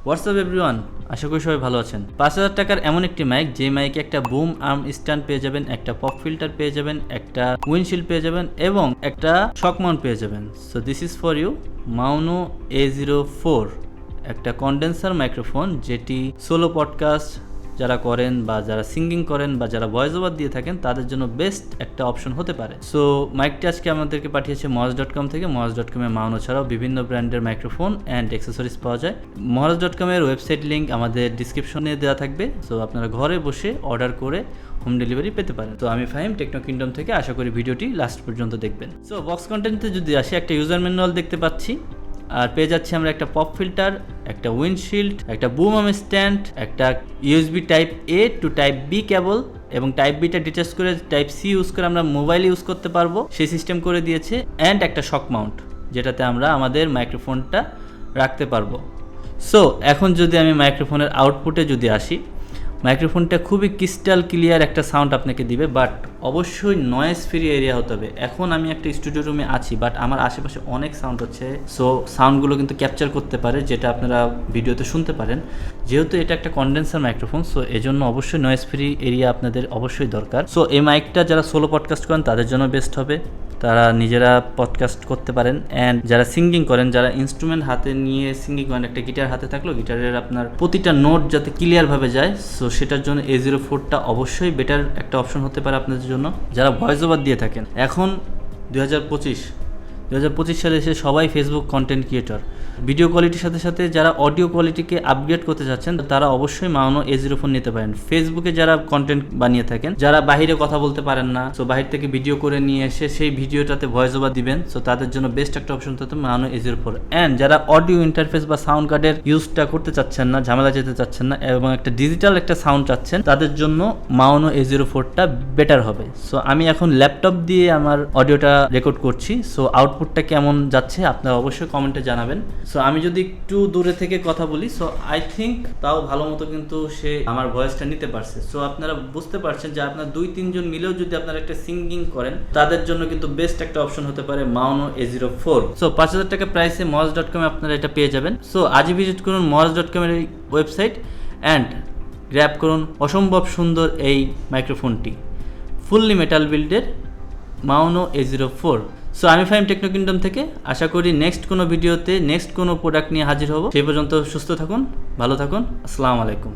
WhatsApp everyone, আশা করি সবাই ভালো আছেন। 5,000 টাকার এমন একটি মাইক, যে মাইকে একটা বুম আর্ম স্ট্যান্ড পেয়ে যাবেন, একটা পপ ফিল্টার পেয়ে যাবেন, একটা উইন্ডশিল্ড পেয়ে যাবেন এবং একটা শক মাউন্ট পেয়ে যাবেন। So this is for you Maono A04, একটা কন্ডেন্সার মাইক্রোফোন, যেটি সোলো পডকাস্ট যারা করেন বা যারা সিঙ্গিং করেন বা যারা ভয়েস ওভার দিয়ে থাকেন তাদের জন্য বেস্ট একটা অপশন হতে পারে। সো মাইকটি আজকে আমাদেরকে পাঠিয়েছে মহারাজ.com থেকে। মহারাজ.com-এ মাউনো ছাড়াও বিভিন্ন ব্র্যান্ডের মাইক্রোফোন অ্যান্ড অ্যাক্সেসরিজ পাওয়া যায়। মহারাজ.com-এর ওয়েবসাইট লিঙ্ক আমাদের ডিসক্রিপশনে দেওয়া থাকবে। সো আপনারা ঘরে বসে অর্ডার করে হোম ডেলিভারি পেতে পারেন। তো আমি ফাহিম, টেকনো কিংডম থেকে। আশা করি ভিডিওটি লাস্ট পর্যন্ত দেখবেন। সো বক্স কন্টেন্টে যদি আসি, একটা ইউজার ম্যানুয়াল দেখতে পাচ্ছি, আর পেয়ে যাচ্ছি আমরা একটা পপ ফিল্টার, একটা উইন্ডশিল্ড, একটা বুম আর্ম স্ট্যান্ড, একটা ইউএসবি টাইপ এ টু টাইপ বি কেবল, এবং টাইপ বিটা ডিটাচ করে টাইপ সি ইউজ করে আমরা মোবাইল ইউজ করতে পারবো সেই সিস্টেম করে দিয়েছে, অ্যান্ড একটা শক মাউন্ট যেটাতে আমরা আমাদের মাইক্রোফোনটা রাখতে পারবো। সো এখন যদি আমি মাইক্রোফোনের আউটপুটে যদি আসি, মাইক্রোফোনটা খুবই ক্রিস্টাল ক্লিয়ার একটা সাউন্ড আপনাকে দিবে, বাট অবশ্যই নয়েজ ফ্রি এরিয়া হতে হবে। এখন আমি একটা স্টুডিও রুমে আছি, বাট আমার আশেপাশে অনেক সাউন্ড হচ্ছে। সো সাউন্ডগুলো কিন্তু ক্যাপচার করতে পারে, যেটা আপনারা ভিডিওতে শুনতে পারেন। যেহেতু এটা একটা কন্ডেন্সার মাইক্রোফোন, সো এজন্য অবশ্যই নয়েজ ফ্রি এরিয়া আপনাদের অবশ্যই দরকার। সো এই মাইকটা যারা সোলো পডকাস্ট করেন তাদের জন্য বেস্ট হবে, তারা নিজেরা পডকাস্ট করতে পারেন। অ্যান্ড যারা সিঙ্গিং করেন, যারা ইনস্ট্রুমেন্ট হাতে নিয়ে সিঙ্গিং করেন, একটা গিটার হাতে থাকলো, গিটারের আপনার প্রতিটা নোট যাতে ক্লিয়ারভাবে যায়, সো সেটার জন্য A04টা অবশ্যই বেটার একটা অপশন হতে পারে আপনাদের জন্য, যারা ভয়েস ওভার দিয়ে থাকেন। এখন 2025 সালে এসে সবাই ফেসবুক কন্টেন্ট ক্রিয়েটর। ভিডিও কোয়ালিটির সাথে সাথে যারা অডিও কোয়ালিটিকে আপগ্রেড করতে চাচ্ছেন, তারা অবশ্যই মাউনো A04 নিতে পারেন। ফেসবুকে যারা কন্টেন্ট বানিয়ে থাকেন, যারা বাহিরে কথা বলতে পারেন না, সো বাহির থেকে ভিডিও করে নিয়ে এসে সেই ভিডিওটাতে ভয়েস ওভার দিবেন, সো তাদের জন্য বেস্ট একটা অপশন হতে মাউনো A04। অ্যান্ড যারা অডিও ইন্টারফেস বা সাউন্ড কার্ডের ইউজটা করতে চাচ্ছেন না, ঝামেলা যেতে চাচ্ছেন না, এবং একটা ডিজিটাল একটা সাউন্ড চাচ্ছেন, তাদের জন্য মাউনো A04টা বেটার হবে। সো আমি এখন ল্যাপটপ দিয়ে আমার অডিওটা রেকর্ড করছি। সো আউটপুটটা কেমন যাচ্ছে আপনারা অবশ্যই কমেন্টে জানাবেন। সো আমি যদি একটু দূরে থেকে কথা বলি, সো আই থিঙ্ক তাও ভালো মতো কিন্তু সে আমার ভয়েসটা নিতে পারছে। সো আপনারা বুঝতে পারছেন যে আপনার 2-3 জন মিলেও যদি আপনারা একটা সিঙ্গিং করেন, তাদের জন্য কিন্তু বেস্ট একটা অপশন হতে পারে মাউনো A04। সো 5,000 টাকা প্রাইসে মহারাজ.com-এ আপনারা এটা পেয়ে যাবেন। সো আজই ভিজিট করুন মহারাজ.com-এর এই ওয়েবসাইট অ্যান্ড গ্র্যাব করুন অসম্ভব সুন্দর এই মাইক্রোফোনটি, ফুললি মেটাল বিল্ডের মাউনো A04। সো আমি ফাহিম, টেকনো কিংডম থেকে। আশা করি নেক্সট কোনো ভিডিওতে নেক্সট কোনো প্রোডাক্ট নিয়ে হাজির হব। সেই পর্যন্ত সুস্থ থাকুন, ভালো থাকুন। আসসালামু আলাইকুম।